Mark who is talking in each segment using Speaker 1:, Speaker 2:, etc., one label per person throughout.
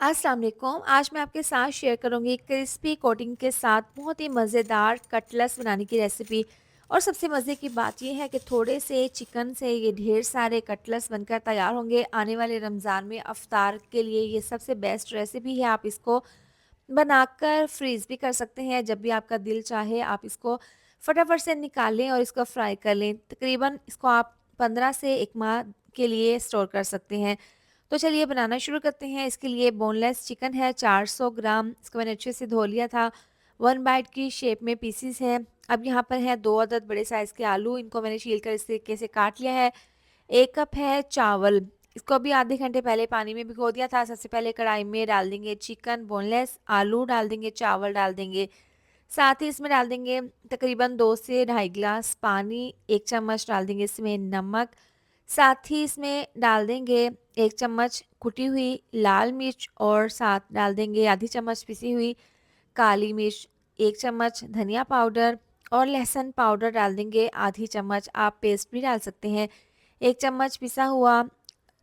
Speaker 1: अस्सलाम वालेकुम। आज मैं आपके साथ शेयर करूंगी क्रिस्पी कोटिंग के साथ बहुत ही मज़ेदार कटलेट्स बनाने की रेसिपी। और सबसे मज़े की बात यह है कि थोड़े से चिकन से ये ढेर सारे कटलेट्स बनकर तैयार होंगे। आने वाले रमज़ान में अफ्तार के लिए ये सबसे बेस्ट रेसिपी है। आप इसको बनाकर फ्रीज़ भी कर सकते हैं। जब भी आपका दिल चाहे आप इसको फटाफट से निकालें और इसको फ्राई कर लें। तकरीबन इसको आप 15 से 1 माह के लिए स्टोर कर सकते हैं। तो चलिए बनाना शुरू करते हैं। इसके लिए बोनलेस चिकन है 400 ग्राम, इसको मैंने अच्छे से धो लिया था। 1 बाइट की शेप में पीसीस हैं। अब यहाँ पर है 2 अदद बड़े साइज़ के आलू, इनको मैंने छील कर इस तरीके से काट लिया है। 1 कप है चावल, इसको अभी आधे घंटे पहले पानी में भिगो दिया था। सबसे पहले कढ़ाई में डाल देंगे चिकन बोनलेस, आलू डाल देंगे, चावल डाल देंगे, साथ ही इसमें डाल देंगे तकरीबन 2 से ढाई गिलास पानी, 1 चम्मच डाल देंगे इसमें नमक, साथ ही इसमें डाल देंगे 1 चम्मच कुटी हुई लाल मिर्च और साथ डाल देंगे आधी चम्मच पिसी हुई काली मिर्च, 1 चम्मच धनिया पाउडर और लहसुन पाउडर डाल देंगे आधी चम्मच, आप पेस्ट भी डाल सकते हैं। 1 चम्मच पिसा हुआ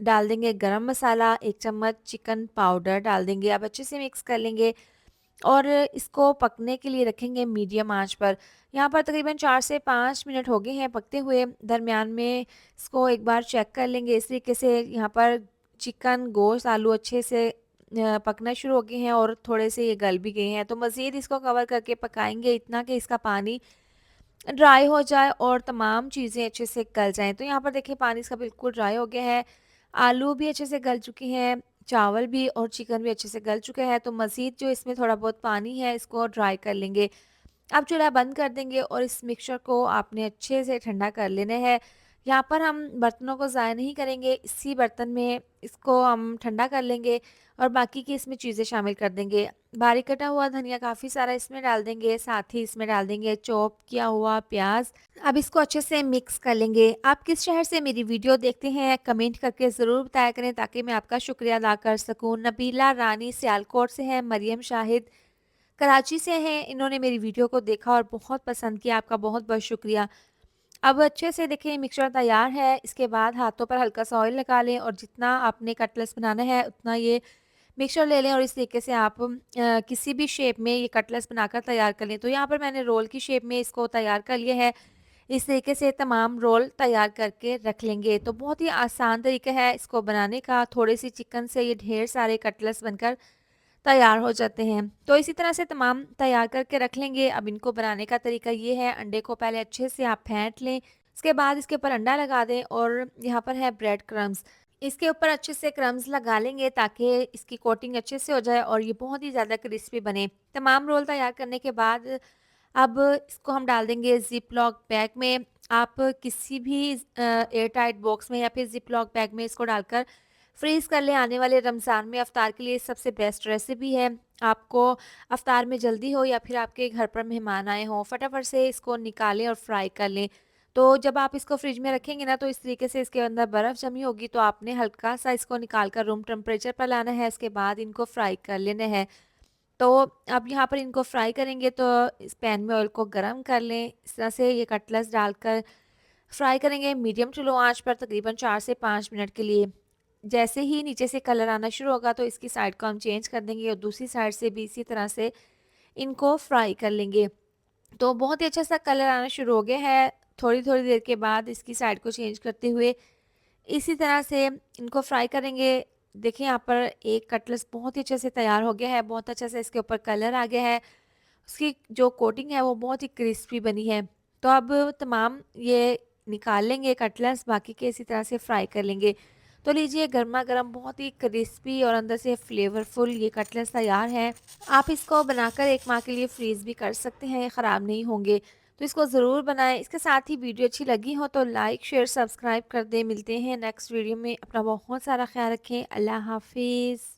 Speaker 1: डाल देंगे गरम मसाला, 1 चम्मच चिकन पाउडर डाल देंगे। अब अच्छे से मिक्स कर लेंगे और इसको पकने के लिए रखेंगे मीडियम आंच पर। यहाँ पर तकरीबन 4 से 5 मिनट हो गए हैं पकते हुए। दरमियान में इसको एक बार चेक कर लेंगे। इस तरीके से यहाँ पर चिकन, गोश्त, आलू अच्छे से पकना शुरू हो गए हैं और थोड़े से ये गल भी गए हैं। तो मज़ीद इसको कवर करके पकाएंगे इतना कि इसका पानी ड्राई हो जाए और तमाम चीज़ें अच्छे से गल जाएँ। तो यहाँ पर देखिए पानी इसका बिल्कुल ड्राई हो गया है। आलू भी अच्छे से गल चुके हैं, चावल भी और चिकन भी अच्छे से गल चुका है। तो मज़ीद जो इसमें थोड़ा बहुत पानी है इसको ड्राई कर लेंगे। अब चूल्हा बंद कर देंगे और इस मिक्सचर को आपने अच्छे से ठंडा कर लेना है। यहाँ पर हम बर्तनों को ज़ाया नहीं करेंगे, इसी बर्तन में इसको हम ठंडा कर लेंगे और बाकी की इसमें चीज़ें शामिल कर देंगे। बारीक कटा हुआ धनिया काफ़ी सारा इसमें डाल देंगे, साथ ही इसमें डाल देंगे चॉप किया हुआ प्याज। अब इसको अच्छे से मिक्स कर लेंगे। आप किस शहर से मेरी वीडियो देखते हैं कमेंट करके ज़रूर बताया करें ताकि मैं आपका शुक्रिया अदा कर सकूँ। नबीला रानी सियालकोट से है, मरियम शाहिद कराची से हैं, इन्होंने मेरी वीडियो को देखा और बहुत पसंद किया, आपका बहुत-बहुत शुक्रिया। अब अच्छे से देखिए मिक्सचर तैयार है, इसके बाद हाथों पर हल्का-सा ऑयल लगा लें और जितना आपने कटलेट्स बनाना है उतना ये मिक्सचर ले लें और इस तरीके से आप किसी भी शेप में ये कटलेट्स बनाकर तैयार कर लें। तो यहाँ पर मैंने रोल की शेप में इसको तैयार कर लिया है। इस तरीके से तमाम रोल तैयार करके रख लेंगे। तो बहुत ही आसान तरीका है इसको बनाने का, थोड़ी-सी चिकन से ये ढेर सारे कटलेट्स बनकर तैयार हो जाते हैं। तो इसी तरह से तमाम तैयार करके रख लेंगे। अब इनको बनाने का तरीका ये है, अंडे को पहले अच्छे से आप फेंट लें, उसके बाद इसके ऊपर अंडा लगा दें और यहाँ पर है ब्रेड क्रम्स। इसके ऊपर अच्छे से क्रम्स लगा लेंगे ताकि इसकी कोटिंग अच्छे से हो जाए और ये बहुत ही ज़्यादा क्रिस्पी बने। तमाम रोल तैयार करने के बाद अब इसको हम डाल देंगे ज़िप लॉक बैग में। आप किसी भी एयर टाइट बॉक्स में या फिर ज़िप लॉक बैग में इसको डालकर फ्रीज़ कर लें। आने वाले रमज़ान में अफ्तार के लिए सबसे बेस्ट रेसिपी है। आपको अफ्तार में जल्दी हो या फिर आपके घर पर मेहमान आए हों, फटाफट से इसको निकालें और फ्राई कर लें। तो जब आप इसको फ्रिज में रखेंगे ना तो इस तरीके से इसके अंदर बर्फ़ जमी होगी, तो आपने हल्का सा इसको निकाल कर रूम टेम्परेचर पर लाना है, इसके बाद इनको फ्राई कर लेना है। तो अब यहाँ पर इनको फ्राई करेंगे तो इस पैन में ऑयल को गरम कर लें। इस तरह से ये कटलेट्स डालकर फ्राई करेंगे मीडियम टू लो आंच पर तकरीबन 4 से 5 मिनट के लिए। जैसे ही नीचे से कलर आना शुरू होगा तो इसकी साइड को हम चेंज कर देंगे और दूसरी साइड से भी इसी तरह से इनको फ्राई कर लेंगे। तो बहुत ही अच्छा सा कलर आना शुरू हो गया है। थोड़ी-थोड़ी देर के बाद इसकी साइड को चेंज करते हुए इसी तरह से इनको फ्राई करेंगे। देखिए यहाँ पर एक कटलेट्स बहुत ही अच्छे से तैयार हो गया है, बहुत अच्छा से इसके ऊपर कलर आ गया है। उसकी जो कोटिंग है वो बहुत ही क्रिस्पी बनी है। तो अब तमाम ये निकाल लेंगे कटलेट्स, बाकी के इसी तरह से फ्राई कर लेंगे। तो लीजिए गरमा-गरम बहुत ही क्रिस्पी और अंदर से फ्लेवरफुल ये कटलेट्स तैयार हैं। आप इसको बनाकर 1 माह के लिए फ्रीज़ भी कर सकते हैं, ख़राब नहीं होंगे। तो इसको ज़रूर बनाएँ। इसके साथ ही वीडियो अच्छी लगी हो तो लाइक, शेयर, सब्सक्राइब कर दें। मिलते हैं नेक्स्ट वीडियो में। अपना बहुत सारा ख़्याल रखें। अल्लाह हाफ़िज़।